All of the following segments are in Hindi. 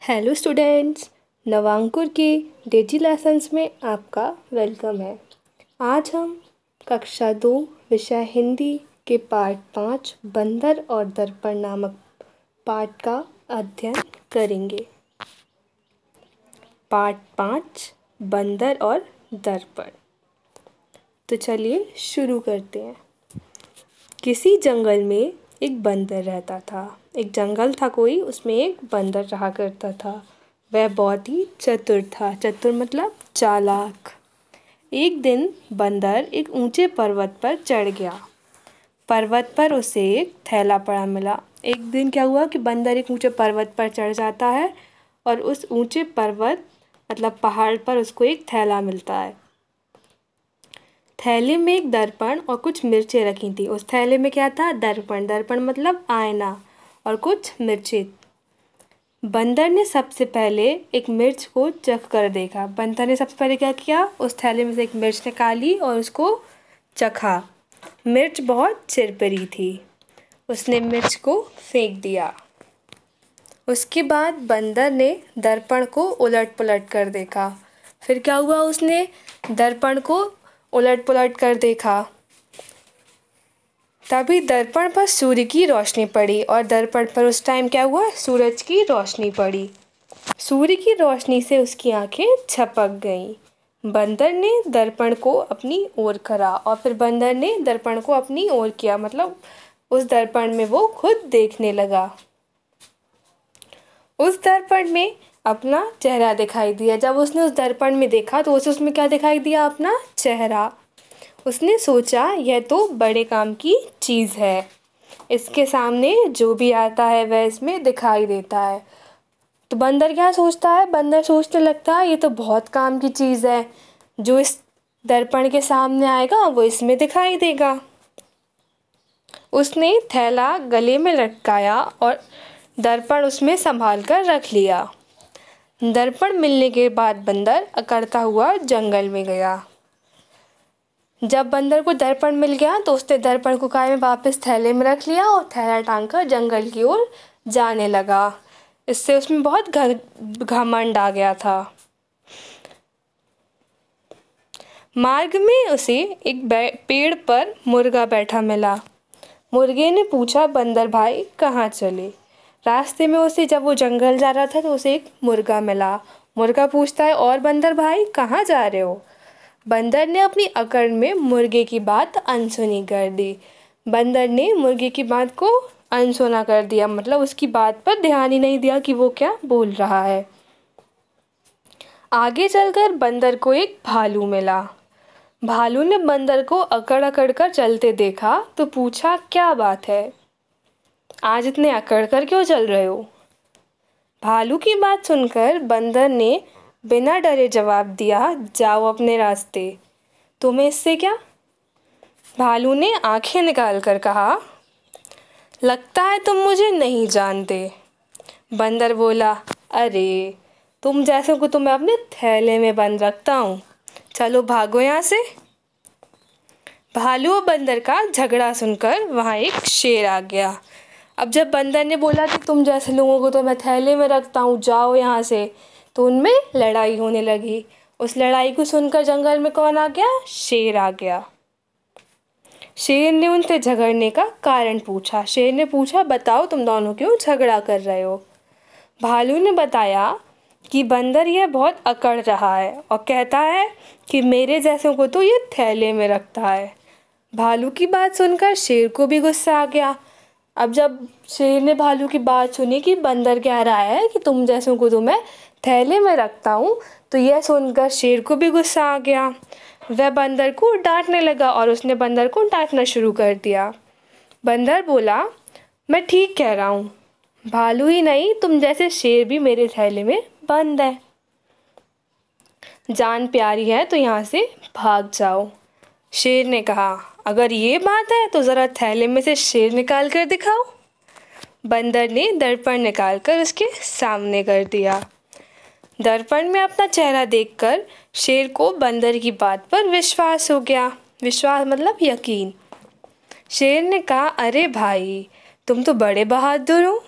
हेलो स्टूडेंट्स, नवांकुर के डिजी लेसन्स में आपका वेलकम है। आज हम कक्षा 2 विषय हिंदी के पाठ 5 बंदर और दर्पण नामक पाठ का अध्ययन करेंगे। पाठ 5 बंदर और दर्पण। तो चलिए शुरू करते हैं। किसी जंगल में एक बंदर रहता था। एक जंगल था कोई, उसमें एक बंदर रहा करता था। वह बहुत ही चतुर था। चतुर मतलब चालाक। एक दिन बंदर एक ऊंचे पर्वत पर चढ़ गया। पर्वत पर उसे एक थैला पड़ा मिला। एक दिन क्या हुआ कि बंदर एक ऊंचे पर्वत पर चढ़ जाता है और उस ऊंचे पर्वत मतलब पहाड़ पर उसको एक थैला मिलता है। थैले में एक दर्पण और कुछ मिर्चें रखी थी। उस थैले में क्या था? दर्पण। दर्पण मतलब आईना और कुछ मिर्चें। बंदर ने सबसे पहले एक मिर्च को चख कर देखा। बंदर ने सबसे पहले क्या किया? उस थैले में से एक मिर्च निकाली और उसको चखा। मिर्च बहुत चिरपिरी थी। उसने मिर्च को फेंक दिया। उसके बाद बंदर ने दर्पण को उलट पुलट कर देखा। फिर क्या हुआ? उसने दर्पण को उलट पुलट कर देखा। तभी दर्पण पर सूर्य की रोशनी पड़ी और दर्पण पर उस टाइम क्या हुआ? सूरज की रोशनी पड़ी। सूर्य की रोशनी से उसकी आंखें झपक गईं। बंदर ने दर्पण को अपनी ओर करा और फिर बंदर ने दर्पण को अपनी ओर किया, मतलब उस दर्पण में वो खुद देखने लगा। उस दर्पण में अपना चेहरा दिखाई दिया। जब उसने उस दर्पण में देखा तो उसे उसमें क्या दिखाई दिया? अपना चेहरा। उसने सोचा यह तो बड़े काम की चीज़ है। इसके सामने जो भी आता है वह इसमें दिखाई देता है। तो बंदर क्या सोचता है? बंदर सोचने लगता है ये तो बहुत काम की चीज़ है। जो इस दर्पण के सामने आएगा वो इसमें दिखाई देगा। उसने थैला गले में लटकाया और दर्पण उसमें संभाल कर रख लिया। दर्पण मिलने के बाद बंदर अकड़ता हुआ जंगल में गया। जब बंदर को दर्पण मिल गया तो उसने दर्पण को काय में वापस थैले में रख लिया और थैला टांग कर जंगल की ओर जाने लगा। इससे उसमें बहुत घमंड आ गया था। मार्ग में उसे एक पेड़ पर मुर्गा बैठा मिला। मुर्गे ने पूछा, बंदर भाई कहाँ चले? रास्ते में उसे जब वो जंगल जा रहा था तो उसे एक मुर्गा मिला। मुर्गा पूछता है, और बंदर भाई कहाँ जा रहे हो? बंदर ने अपनी अकड़ में मुर्गे की बात अनसुनी कर दी। बंदर ने मुर्गे की बात को अनसुना कर दिया, मतलब उसकी बात पर ध्यान ही नहीं दिया कि वो क्या बोल रहा है। आगे चलकर बंदर को एक भालू मिला। भालू ने बंदर को अकड़ अकड़ कर चलते देखा तो पूछा, क्या बात है? आज इतने अकड़ कर क्यों चल रहे हो? भालू की बात सुनकर बंदर ने बिना डरे जवाब दिया, जाओ अपने रास्ते, तुम्हें इससे क्या? भालू ने आंखें निकाल कर कहा, लगता है तुम मुझे नहीं जानते। बंदर बोला, अरे तुम जैसों को तो मैं अपने थैले में बंद रखता हूँ, चलो भागो यहाँ से। भालू और बंदर का झगड़ा सुनकर वहाँ एक शेर आ गया। अब जब बंदर ने बोला कि तुम जैसे लोगों को तो मैं थैले में रखता हूँ, जाओ यहाँ से, तो उनमें लड़ाई होने लगी। उस लड़ाई को सुनकर जंगल में कौन आ गया? शेर आ गया। शेर ने उनसे झगड़ने का कारण पूछा। शेर ने पूछा, बताओ तुम दोनों क्यों झगड़ा कर रहे हो? भालू ने बताया कि बंदर यह बहुत अकड़ रहा है और कहता है कि मेरे जैसों को तो ये थैले में रखता है। भालू की बात सुनकर शेर को भी गुस्सा आ गया। अब जब शेर ने भालू की बात सुनी कि बंदर कह रहा है कि तुम जैसों को तो मैं थैले में रखता हूँ, तो यह सुनकर शेर को भी गुस्सा आ गया। वह बंदर को डांटने लगा और उसने बंदर को डांटना शुरू कर दिया। बंदर बोला, मैं ठीक कह रहा हूँ, भालू ही नहीं तुम जैसे शेर भी मेरे थैले में बंद है। जान प्यारी है तो यहाँ से भाग जाओ। शेर ने कहा, अगर ये बात है तो ज़रा थैले में से शेर निकाल कर दिखाओ। बंदर ने दर्पण निकाल कर उसके सामने कर दिया। दर्पण में अपना चेहरा देखकर शेर को बंदर की बात पर विश्वास हो गया। विश्वास मतलब यकीन। शेर ने कहा, अरे भाई तुम तो बड़े बहादुर हो।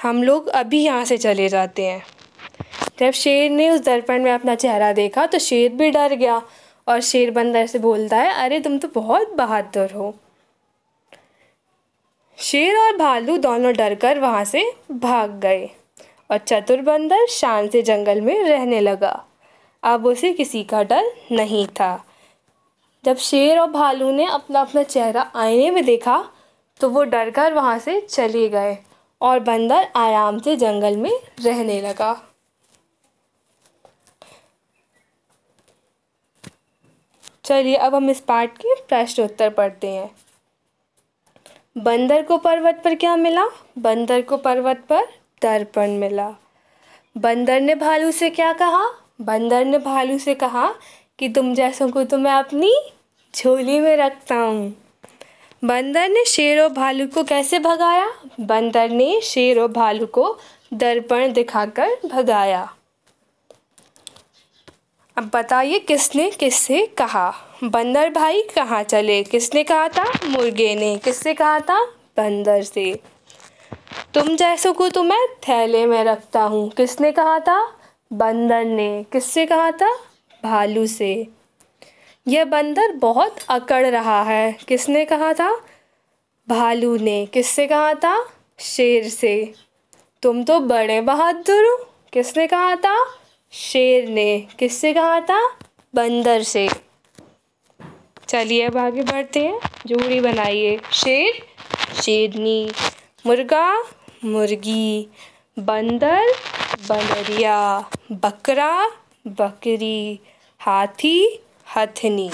हम लोग अभी यहाँ से चले जाते हैं। जब शेर ने उस दर्पण में अपना चेहरा देखा तो शेर भी डर गया और शेर बंदर से बोलता है, अरे तुम तो बहुत बहादुर हो। शेर और भालू दोनों डरकर वहाँ से भाग गए और चतुर बंदर शान से जंगल में रहने लगा। अब उसे किसी का डर नहीं था। जब शेर और भालू ने अपना अपना चेहरा आईने में देखा तो वो डरकर वहाँ से चले गए और बंदर आराम से जंगल में रहने लगा। चलिए अब हम इस पाठ के प्रश्न उत्तर पढ़ते हैं। बंदर को पर्वत पर क्या मिला? बंदर को पर्वत पर दर्पण मिला। बंदर ने भालू से क्या कहा? बंदर ने भालू से कहा कि तुम जैसों को तो मैं अपनी झोली में रखता हूँ। बंदर ने शेर और भालू को कैसे भगाया? बंदर ने शेर और भालू को दर्पण दिखाकर भगाया। अब बताइए किसने किससे कहा? बंदर भाई कहाँ चले? किसने कहा था? मुर्गे ने। किससे कहा था? बंदर से। तुम जैसों को तो मैं थैले में रखता हूँ। किसने कहा था? बंदर ने। किससे कहा था? भालू से। यह बंदर बहुत अकड़ रहा है। किसने कहा था? भालू ने। किससे कहा था? शेर से। तुम तो बड़े बहादुर हो। किसने कहा था? शेर ने। किससे कहा था? बंदर से। चलिए अब आगे बढ़ते हैं। जोड़ी बनाइए। शेर शेरनी, मुर्गा मुर्गी, बंदर बंदरिया, बकरा बकरी, हाथी हथनी।